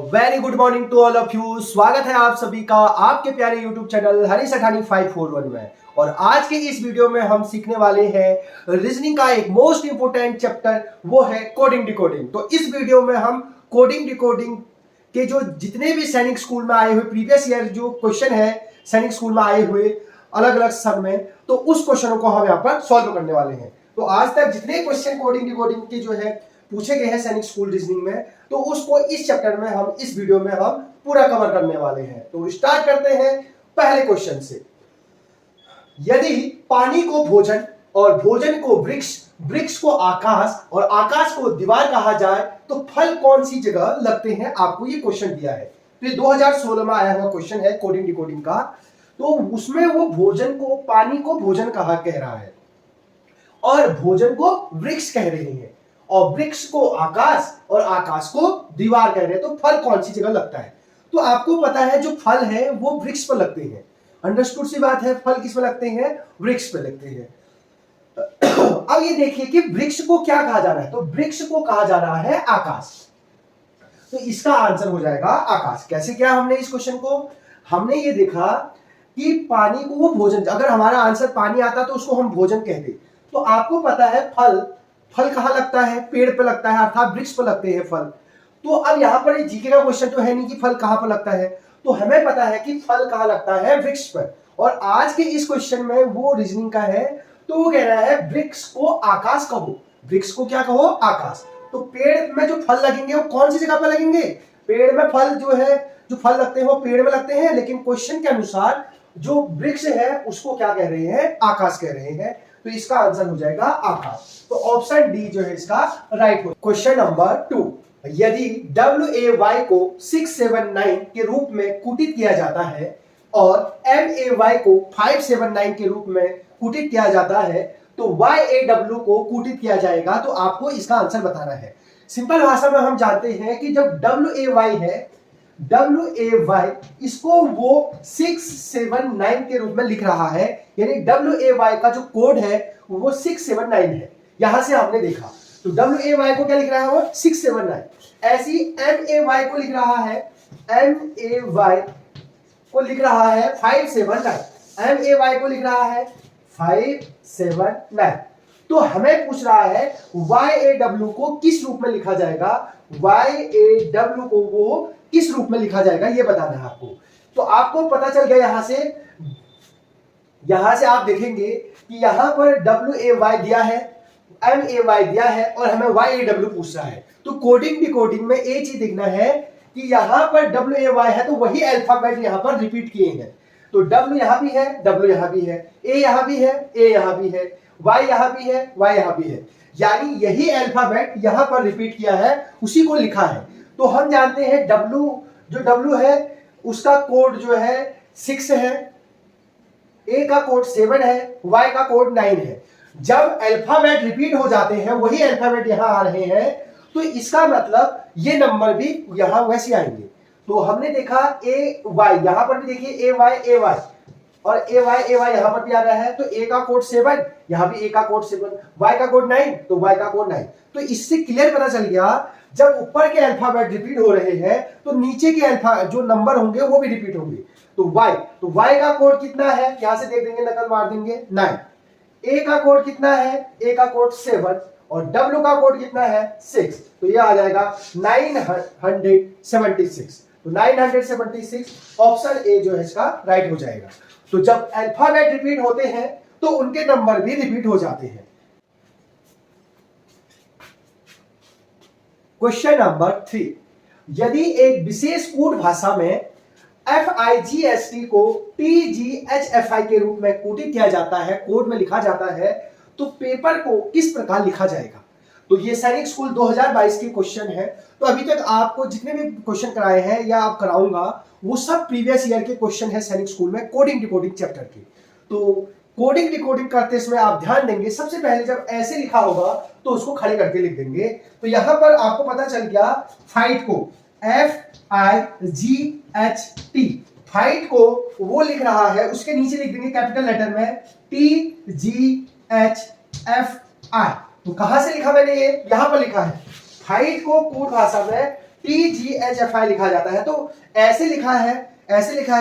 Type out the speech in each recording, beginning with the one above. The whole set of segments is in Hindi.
Very good morning to all of you. स्वागत है आप सभी का आपके प्यारे यूट्यूब चैनल हरीश अठानी 541 में। और आज के इस वीडियो में हम सीखने वाले हैं रीजनिंग का एक मोस्ट इंपोर्टेंट चैप्टर, वो है कोडिंग डिकोडिंग। तो इस वीडियो में हम कोडिंग डिकोडिंग के जो जितने भी सैनिक स्कूल में आए हुए प्रीवियस ईयर जो क्वेश्चन है सैनिक स्कूल में आए हुए अलग अलग सन में, तो उस क्वेश्चनों को हम यहाँ पर सॉल्व करने वाले हैं। तो आज तक जितने क्वेश्चन कोडिंग डिकोडिंग के जो है पूछे गए हैं सैनिक स्कूल रीजनिंग में, तो उसको इस चैप्टर में हम इस वीडियो में हम पूरा कवर करने वाले हैं। तो स्टार्ट करते हैं पहले क्वेश्चन से। यदि पानी को भोजन और भोजन को वृक्ष, वृक्ष को आकाश और आकाश को दीवार कहा जाए तो फल कौन सी जगह लगते हैं? आपको ये क्वेश्चन दिया है। तो ये 2016 में आया हुआ क्वेश्चन है कोडिंग डिकोडिंग का। तो उसमें वो भोजन को, पानी को भोजन कहा कह रहा है और भोजन को वृक्ष कह रहे हैं और वृक्ष को आकाश और आकाश को दीवार कह रहे हैं। तो फल कौन सी जगह लगता है? तो आपको पता है जो फल है वो वृक्ष पर लगते हैं। अंडरस्टूड सी बात है, फल किस पर लगते हैं? वृक्ष पर लगते हैं। अब ये देखिए कि वृक्ष को क्या कहा जा रहा है, तो वृक्ष को कहा जा रहा है आकाश। तो इसका आंसर हो जाएगा आकाश। कैसे क्या हमने इस क्वेश्चन को, हमने ये देखा कि पानी को वो भोजन, अगर हमारा आंसर पानी आता तो उसको हम भोजन कहते। तो आपको पता है फल, फल कहाँ लगता है? पेड़ पे लगता है, अर्थात वृक्ष पर लगते हैं फल। तो अब यहाँ पर जीके का क्वेश्चन तो है नहीं कि फल कहाँ पर लगता है, तो हमें पता है कि फल कहाँ लगता है? वृक्ष पर। और आज के इस क्वेश्चन में वो रीजनिंग का है, तो वो कह रहा है वृक्ष को आकाश कहो। वृक्ष को क्या कहो? आकाश। तो पेड़ में जो फल लगेंगे वो कौन सी जगह पर लगेंगे? पेड़ में फल जो है, जो फल लगते हैं वो पेड़ में लगते हैं, लेकिन क्वेश्चन के अनुसार जो वृक्ष है उसको क्या कह रहे हैं? आकाश कह रहे हैं। तो इसका आंसर हो जाएगा आकाश। तो ऑप्शन डी जो है इसका राइट हो। क्वेश्चन नंबर 2, यदि WAY को 679 के रूप में कुटित किया जाता है और MAY को 579 के रूप में कुटित किया जाता है तो YAW को कुटित किया जाएगा। तो आपको इसका आंसर बताना है। सिंपल भाषा में हम जानते हैं कि जब WAY है, WAY इसको वो 679 के रूप में लिख रहा है, यानी WAY का जो कोड है वो 679 है। यहां से हमने देखा तो WAY को क्या लिख रहा है वो 679। ऐसी MAY को लिख रहा है, MAY को लिख रहा है 579, MAY को लिख रहा है 579। तो हमें पूछ रहा है YAW को किस रूप में लिखा जाएगा, YAW को वो किस रूप में लिखा जाएगा ये बताना है आपको। तो आपको पता चल गया यहां से आप देखेंगे कि यहां पर WAY दिया है, MAY दिया है और हमें YAW पूछ रहा है। तो कोडिंग डिकोडिंग में एक चीज देखना है कि यहां पर WAY है तो वही अल्फाबेट यहां पर रिपीट किए हैं। तो W यहां भी है, W यहां भी है, A यहां भी है, A यहां भी है, Y यहां भी है, Y यहां भी है, यानी यही अल्फाबेट यहां पर रिपीट किया है, उसी को लिखा है। तो हम जानते हैं जो W है उसका कोड जो है 6 है, A का कोड 7 है, Y का कोड 9 है। जब अल्फाबेट रिपीट हो जाते हैं, वही अल्फाबेट यहां आ रहे हैं, तो इसका मतलब ये नंबर भी यहां वैसे आएंगे। तो हमने देखा AY, यहां पर भी देखिए AY और AY यहां पर भी आ रहा है। तो A का कोड 7, यहां भी A का कोड 7, Y का कोड 9, तो Y का कोड 9। तो इससे क्लियर पता चल गया जब ऊपर के अल्फाबेट रिपीट हो रहे हैं तो नीचे के जो नंबर होंगे वो भी रिपीट होंगे। तो Y का कोड कितना है? यहां से देख देंगे, नकल मार देंगे 9। A का कोड कितना है? A का कोड 7 और W का कोड कितना है? 6। तो ये आ जाएगा 976। तो 976 ऑप्शन ए जो है इसका राइट हो जाएगा। तो जब अल्फाबेट रिपीट होते हैं तो उनके नंबर भी रिपीट हो जाते हैं। क्वेश्चन नंबर 3, यदि एक विशेष कोड भाषा में FIGST को TGHFI के रूप में कोडित किया जाता है, कोड में लिखा जाता है, तो पेपर को किस प्रकार लिखा जाएगा? तो ये सैनिक स्कूल 2022 के क्वेश्चन है। तो अभी तक आपको जितने भी क्वेश्चन कराए हैं या आप कराऊंगा वो सब प्रीवियस ईयर के क्वेश्चन है सैनिक स्कूल में कोडिंग डिकोडिंग चैप्टर के। तो कोडिंग डिकोडिंग करते समय आप ध्यान देंगे, सबसे पहले जब ऐसे लिखा होगा तो उसको खड़े करके लिख देंगे। तो यहां पर आपको पता चल गया फाइट को FIGHT, फाइट को वो लिख रहा है, उसके नीचे लिख देंगे कैपिटल लेटर में TGHFI। तो कहां से लिखा मैंने? ये यहां पर लिखा है। फाइट को कोड भाषा में TGHFI लिखा जाता है। तो ऐसे लिखा है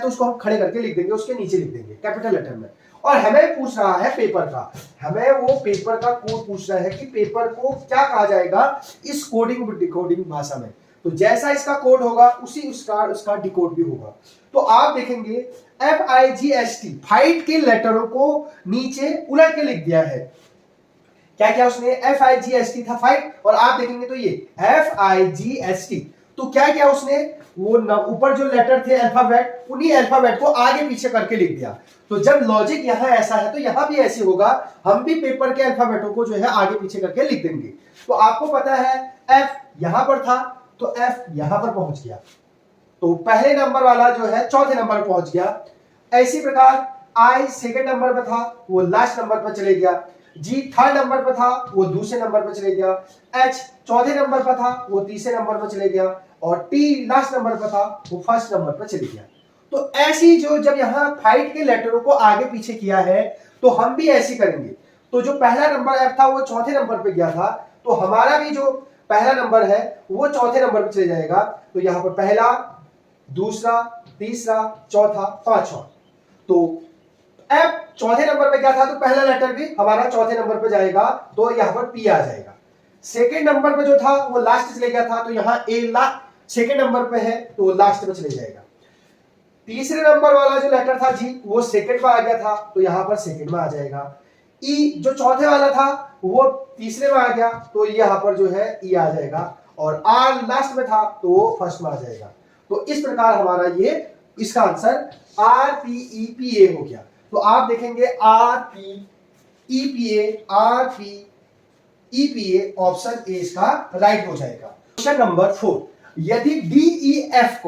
तो उसको हम खड़े करके लिख देंगे, उसके नीचे लिख देंगे कैपिटल लेटर में। और हमें पूछ रहा है पेपर का, हमें वो पेपर का कोड पूछ रहा है कि पेपर को क्या कहा जाएगा इस कोडिंग डिकोडिंग भाषा में। तो जैसा इसका कोड होगा उसी उसका डिकोड भी होगा। तो आप देखेंगे FIGST फाइट के लेटरों को नीचे उलट के लिख दिया है। क्या क्या उसने FIGST था फाइट, और आप देखेंगे तो ये FIGST। तो क्या क्या उसने वो ऊपर जो लेटर थे अल्फाबेट, उन्हीं अल्फाबेट को आगे पीछे करके लिख दिया। तो जब लॉजिक यहां ऐसा है तो यहां भी ऐसे होगा, हम भी पेपर के अल्फाबेटों को जो है आगे पीछे करके लिख देंगे। तो आपको पता है F यहां पर था तो F यहां पर पहुंच गया, तो पहले नंबर वाला जो है चौथे नंबर पर पहुंच गया। इसी प्रकार I सेकंड नंबर पर था, वो लास्ट नंबर पर चले गया। G थर्ड नंबर पर था, वो दूसरे नंबर पर चले गया। H चौथे नंबर पर था, वो तीसरे नंबर पर चले गया। और T लास्ट नंबर पर था, वो फर्स्ट नंबर पर चले गया। तो ऐसी जो जब यहां फाइट के लेटरों को आगे पीछे किया है तो हम भी ऐसे करेंगे। तो जो पहला नंबर F था वो चौथे नंबर पे गया था, तो हमारा भी जो पहला नंबर है वो चौथे नंबर पे चले जाएगा। तो यहां पर पहला, दूसरा, तीसरा, चौथा, पांचवा। तो F चौथे नंबर पे गया था तो पहला लेटर भी हमारा चौथे नंबर पे जाएगा, तो यहां पर P आ जाएगा। सेकेंड नंबर पे जो था वो लास्ट चले गया था, तो यहां A सेकेंड नंबर पे है तो वो लास्ट में चले जाएगा। तीसरे नंबर वाला जो लेटर था G वो सेकंड में आ गया था, तो यहां पर सेकंड में आ जाएगा। E जो चौथे वाला था वो तीसरे में आ गया, तो यहां पर जो है E आ जाएगा। और R लास्ट में था तो वो फर्स्ट में आ जाएगा। तो इस प्रकार हमारा ये इसका आंसर RPEPA हो गया। तो आप देखेंगे RPEPA ऑप्शन ए इसका राइट हो जाएगा। क्वेश्चन नंबर 4, यदि DEF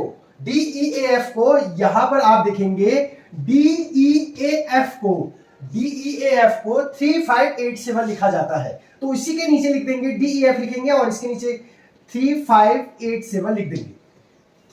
को यहां पर आप देखेंगे DEAF को 3587 लिखा जाता है, तो इसी के नीचे लिख देंगे DEF लिखेंगे और इसके नीचे 3587 लिख देंगे,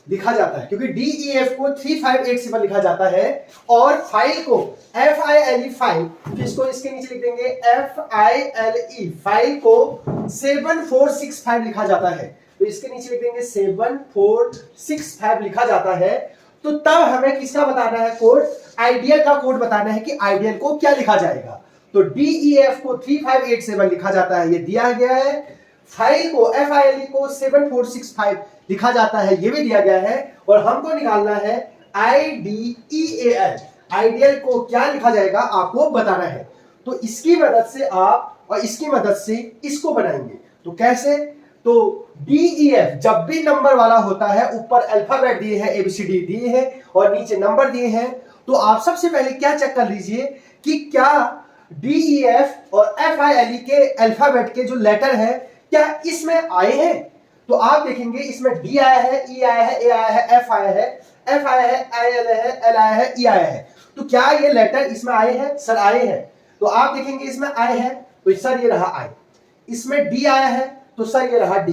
लिखा जाता है क्योंकि DEF को 3587 लिखा जाता है। और फाइल को FILE फाइल, इसको इसके नीचे लिख देंगे FILE फाइल को 7465 लिखा जाता है, तो इसके नीचे लिख देंगे 7465 लिखा जाता है। तो तब हमें किसका बताना है कोड, आइडियल का कोड बताना है कि आइडियल को क्या लिखा जाएगा। तो DEF को 3587 लिखा जाता है, ये दिया गया है। फाइल को FILE को 7465 लिखा जाता है, ये भी दिया गया है। और हमको निकालना है IDEAL, आइडियल को क्या लिखा जाएगा आपको बताना है। तो इसकी मदद से आप और इसकी मदद से इसको बनाएंगे। तो कैसे, तो DEF जब भी नंबर वाला होता है, ऊपर अल्फाबेट दिए हैं ABCD दिए हैं और नीचे नंबर दिए हैं, तो आप सबसे पहले क्या चेक कर लीजिए कि क्या DEF और FILE के अल्फाबेट के जो लेटर है क्या इसमें आए हैं। तो आप देखेंगे इसमें D आया है, E आया है, A आया है, F आया है, F आया है, IL है, L आया है, E आया है। तो क्या ये लेटर इसमें आए हैं? सर आए हैं। तो आप देखेंगे इसमें आए हैं, तो सर ये रहा I। इसमें D आया है तो सर ये रहा D।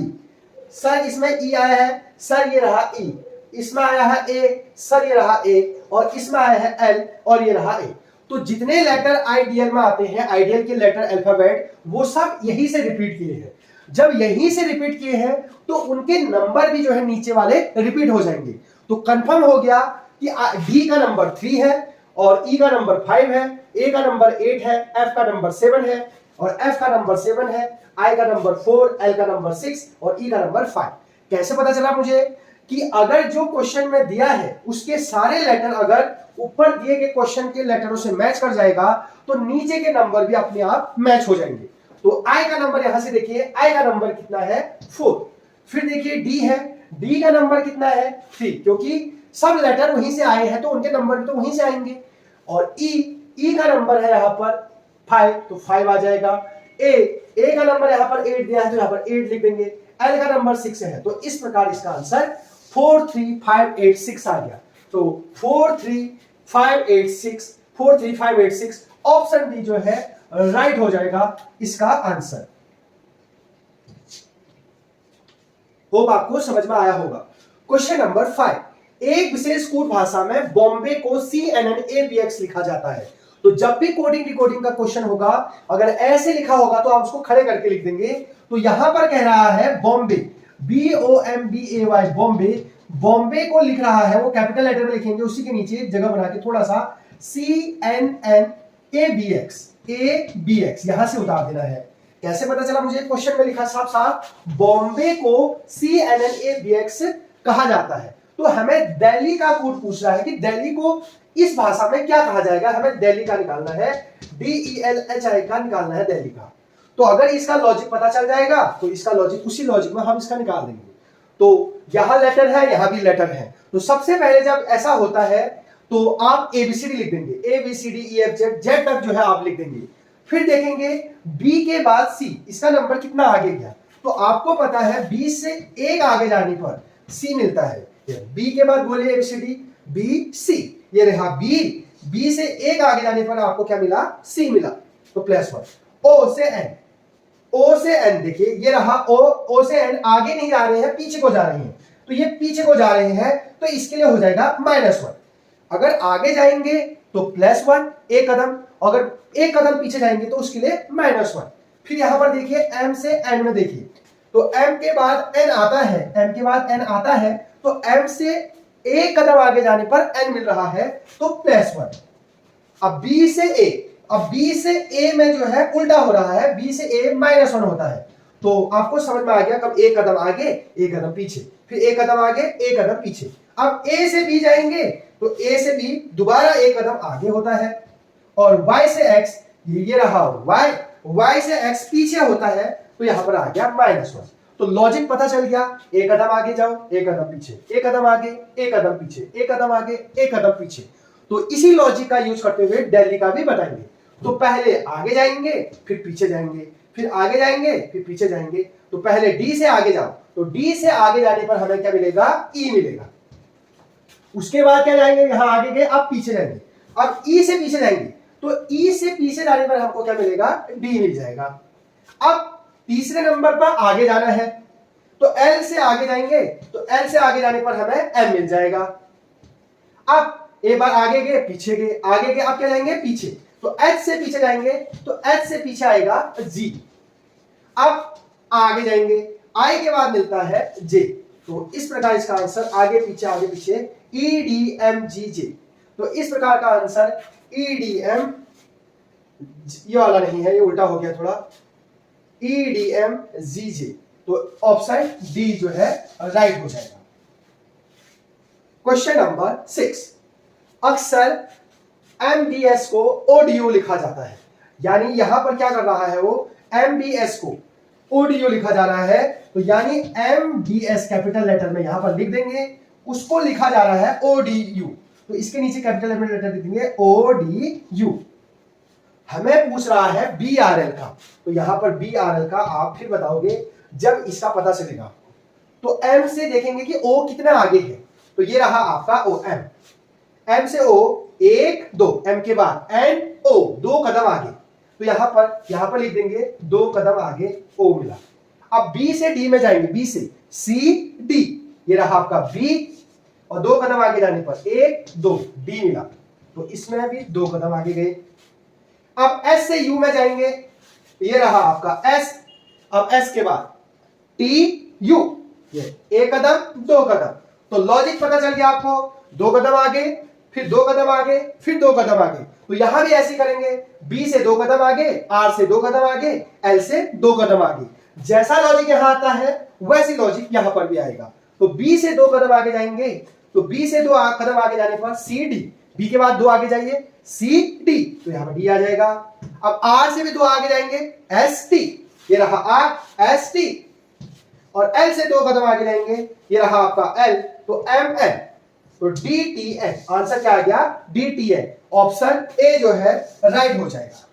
सर इसमें E आया है, सर ये रहा E। इसमें आया है A, सर ये रहा A। और इसमें आया है L और ये रहा A। तो जितने लेटर आइडियल में आते हैं, आइडियल के लेटर अल्फाबेट, वो सब यहीं से रिपीट किए हैं। जब यहीं से रिपीट किए हैं तो उनके नंबर भी जो है नीचे वाले रिपीट हो जाएंगे। तो कंफर्म हो गया कि D का नंबर 3 है और E का नंबर 5 है, A का नंबर 8 है, F का नंबर 7 है और F का नंबर 7 है, I का नंबर 4, L का नंबर 6 और E का नंबर 5। कैसे पता चला मुझे कि अगर जो क्वेश्चन में दिया है उसके सारे लेटर अगर ऊपर दिए गए क्वेश्चन के लेटरों से मैच कर जाएगा तो नीचे के नंबर भी अपने आप मैच हो जाएंगे। तो I का नंबर यहां से देखिए, I का नंबर कितना है 4। फिर देखिए D है, D का नंबर कितना है 3, क्योंकि सब लेटर वहीं से आए हैं तो उनके नंबर भी तो वहीं से आएंगे। और E का नंबर है यहां पर 5, तो 5 आ जाएगा। A का नंबर यहां पर 8 दिया है तो यहां पर 8 लिख देंगे। L का नंबर 6 है, तो इस प्रकार इसका आंसर 43586 आ गया। तो 43586 ऑप्शन डी जो है राइट हो जाएगा इसका आंसर। होप आपको समझ में आया होगा। क्वेश्चन नंबर 5, एक विशेष कोड भाषा में बॉम्बे को CNNABX लिखा जाता है। तो जब भी कोडिंग डिकोडिंग का क्वेश्चन होगा, अगर ऐसे लिखा होगा तो आप उसको खड़े करके लिख देंगे। तो यहां पर कह रहा है बॉम्बे, BOMBAY, बॉम्बे, बॉम्बे को लिख रहा है वो कैपिटल लेटर में लिखेंगे, उसी के नीचे जगह बना के थोड़ा सा CNNABX यहां से उतार देना है। कैसे पता चला मुझे? क्वेश्चन में लिखा साफ साफ, बॉम्बे को CNNABX कहा जाता है। तो हमें दिल्ली का कोड पूछ रहा है कि दिल्ली को इस भाषा में क्या कहा जाएगा, हमें दिल्ली का निकालना है, DELHI का निकालना है, दिल्ली का। तो अगर इसका लॉजिक पता चल जाएगा तो इसका लॉजिक, उसी लॉजिक में हम इसका निकाल देंगे। तो यहां लेटर है, यहां भी लेटर है, तो सबसे पहले जब ऐसा होता है तो आप ABCD लिख देंगे, ABCDEFZ, Z तक जो है आप लिख देंगे। फिर देखेंगे B के बाद C, इसका नंबर कितना आगे गया, तो आपको पता है B से एक आगे जाने पर C मिलता है। B के बाद बोलिए ABCD, BC, ये रहा B, B से एक आगे जाने पर आपको क्या मिला? C मिला, तो +1। O से N, O से N देखिए, ये रहा O से N, आगे नहीं जा रहे हैं, पीछे को जा रहे हैं, तो ये पीछे को जा रहे हैं, तो इसके लिए हो जाएगा -1। अगर आगे जाएंगे तो +1 एक कदम, अगर एक कदम पीछे जाएंगे तो उसके लिए -1। फिर यहां पर देखिए M से N में देखिए, तो M के बाद N आता है, M के बाद N आता है, तो M से एक कदम आगे जाने पर N मिल रहा है, तो +1। अब B से A, अब B से A में जो है उल्टा हो रहा है, B से A -1 होता है। तो आपको समझ में आ गया, कब एक कदम आगे एक कदम पीछे, फिर एक कदम आगे एक कदम पीछे। अब A से B जाएंगे तो A से B दोबारा एक कदम आगे होता है, और Y से X, ये रहा Y से X पीछे होता है, तो यहां पर आ गया -1। तो लॉजिक पता चल गया, एक कदम आगे जाओ, एक कदम पीछे, एक कदम आगे, एक कदम पीछे, एक कदम आगे, एक कदम पीछे। तो इसी लॉजिक का यूज करते हुए दिल्ली का भी बताएंगे। तो पहले आगे जाएंगे, फिर पीछे जाएंगे, फिर आगे जाएंगे, फिर पीछे जाएंगे। तो पहले D से आगे जाओ, तो D से आगे जाने पर हमें क्या मिलेगा? E मिलेगा। उसके बाद क्या जाएंगे, यहां आगे गए, अब पीछे जाएंगे, अब E से पीछे जाएंगे, तो E से पीछे जाने पर हमको क्या मिलेगा? D मिल जाएगा। अब तीसरे नंबर पर आगे जाना है, तो L से आगे जाएंगे, तो L से आगे जाने पर हमें M मिल जाएगा। अब एक बार आगे गए, पीछे गए, आगे गए, अब क्या जाएंगे? पीछे, तो H से पीछे जाएंगे, तो H से पीछे आएगा G। अब आगे जाएंगे, I के बाद मिलता है J, तो इस प्रकार इसका आंसर आगे पीछे EDMGJ। तो इस प्रकार का आंसर EDM, ये वाला नहीं है, ये उल्टा हो गया थोड़ा, EDMGJ, तो ऑप्शन डी जो है राइट हो जाएगा। क्वेश्चन नंबर 6, अक्सर MBS को ODU लिखा जाता है, यानी यहां पर क्या कर रहा है वो, MBS को ODU लिखा जा रहा है, तो यानी MBS कैपिटल लेटर में यहां पर लिख देंगे, उसको लिखा जा रहा है ODU, तो इसके नीचे कैपिटल लेटर लिख देंगे ODU। हमें पूछ रहा है BRL का, तो यहां पर BRL का आप फिर बताओगे जब इसका पता चलेगा। तो M से देखेंगे कि O कितना आगे है, तो ये रहा आपका O, M से O 1 2, M के बाद N O 2 कदम आगे, तो यहां पर लिख देंगे 2 कदम आगे O मिला। अब B से D में जाएंगे, B से C D, ये रहा आपका B, और 2 कदम आगे जाने पर 1 2 D मिला, तो इसमें भी 2 कदम आगे गए। अब S से U में जाएंगे, ये रहा आपका S, अब S के बाद T U, ये 1 कदम 2 कदम, तो लॉजिक पता चल गया आपको, 2 कदम आगे, फिर 2 कदम आगे, फिर 2 कदम आगे। तो यहां भी ऐसे करेंगे, B से 2 कदम आगे, R से 2 कदम आगे, L से 2 कदम आगे। जैसा लॉजिक यहां आता है वैसी लॉजिक यहां पर भी आएगा। तो B से 2 कदम आगे जाएंगे, तो B से 2 कदम आगे जाने पर CD, B के बाद 2 आगे जाइए CD, तो यहां पर D आ जाएगा। अब R से भी 2 आगे जाएंगे ST, ये रहा R ST, और L से 2 कदम आगे जाएंगे, ये रहा आपका L, तो MN, तो DTN। आंसर क्या आ गया? DTN। ऑप्शन ए जो है राइट हो जाएगा।